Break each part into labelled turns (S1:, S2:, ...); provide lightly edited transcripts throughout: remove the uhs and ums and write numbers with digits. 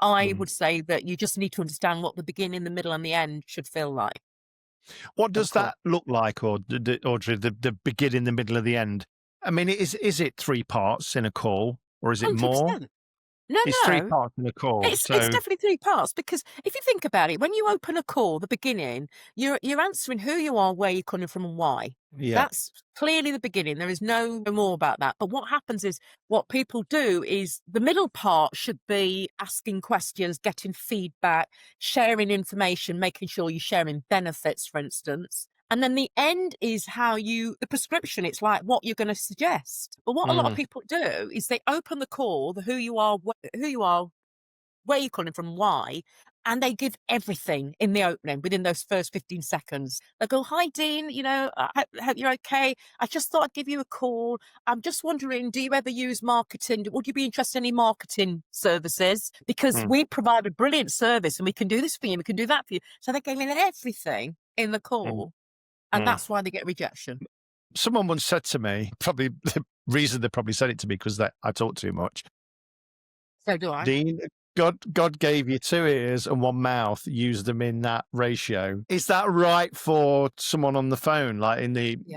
S1: I
S2: Mm.
S1: would say that you just need to understand what the beginning, the middle, and the end should feel like
S2: What
S1: of a
S2: does
S1: call.
S2: that look like, or Audrey, the beginning, the middle, and the end? I mean, is it 3 parts in a call, or is it more?
S1: 100%. No,
S2: It's 3
S1: no.
S2: parts in a call,
S1: It's
S2: so
S1: definitely 3 parts because if you think about it, when you open a call, the beginning, you're answering who you are, where you're coming from, and why.
S2: yeah.
S1: That's clearly the beginning. There is no more about that. But what happens is what people do is the middle part should be asking questions, getting feedback, sharing information, making sure you're sharing benefits, for instance. And then the end is the prescription. It's like what you're going to suggest. But what a lot of
S2: Mm,
S1: people do is they open the call, the who you are, where you're calling from, why, and they give everything in the opening within those first 15 seconds. They go, "Hi, Dean, I hope you're okay. I just thought I'd give you a call. I'm just wondering, do you ever use marketing? Would you be interested in any marketing services? Because
S2: mm,
S1: we provide a brilliant service and we can do this for you, we can do that for you." So they gave in everything in the
S2: mm,
S1: call, and
S2: mm.
S1: that's why they get rejection.
S2: Someone once said to me, probably the reason they probably said it to me because I talk too much.
S1: So do I.
S2: Dean, God gave you 2 ears and 1 mouth, use them in that ratio. Is that right for someone on the phone, like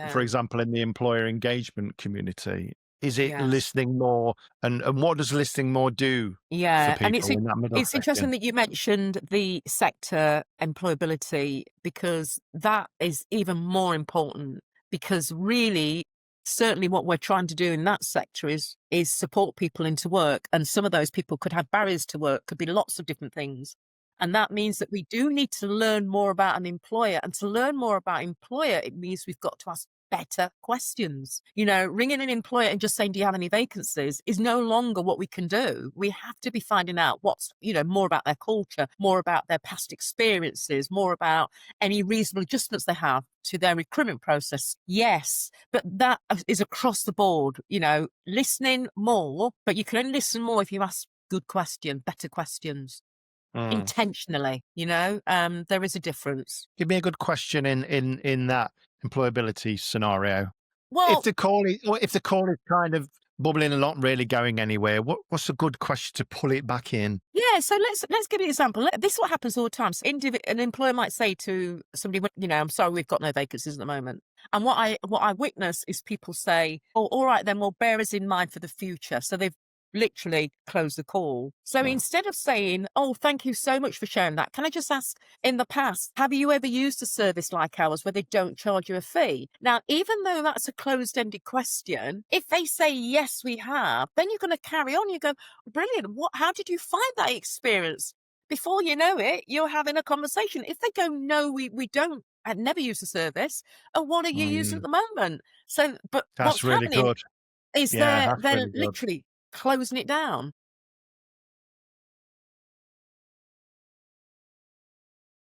S2: for
S1: Yeah.
S2: example, in the employer engagement community? Is it
S1: Yes.
S2: listening more? And what does listening more do for
S1: Yeah, and
S2: people in that middle
S1: it's interesting
S2: section?
S1: that you mentioned the sector employability because that is even more important because really, certainly what we're trying to do in that sector is support people into work, and some of those people could have barriers to work, could be lots of different things. And that means that we do need to learn more about an employer, and to learn more about employer, it means we've got to ask better questions. Ringing an employer and just saying, "Do you have any vacancies?" is no longer what we can do. We have to be finding out more about their culture, more about their past experiences, more about any reasonable adjustments they have to their recruitment process. Yes, but that is across the board, listening more, but you can only listen more if you ask good questions, better questions,
S2: Mm.
S1: intentionally, there is a difference.
S2: Give me a good question in that employability scenario. If
S1: Well,
S2: the call is kind of bubbling and not really going anywhere, what's a good question to pull it back in?
S1: yeah, so let's give you an example. This is what happens all the time. So an employer might say to somebody, "I'm sorry, we've got no vacancies at the moment." And what I witness is people say, "Oh, all right, then we'll bear us in mind for the future." So they've literally closed the call. So
S2: Mm.
S1: instead of saying, "Oh, thank you so much for sharing that. Can I just ask, in the past, have you ever used a service like ours where they don't charge you a fee?" Now, even though that's a closed-ended question, if they say, "Yes, we have," then you're going to carry on. You go, "Brilliant. How did you find that experience?" Before you know it, you're having a conversation. If they go, "No, we don't, I'd never used the service," "Oh, what are you using at
S2: Mm.
S1: the moment?" So, but
S2: That's
S1: what's
S2: really
S1: happening
S2: good.
S1: is
S2: Yeah, that's
S1: they're
S2: really good.
S1: literally closing it down.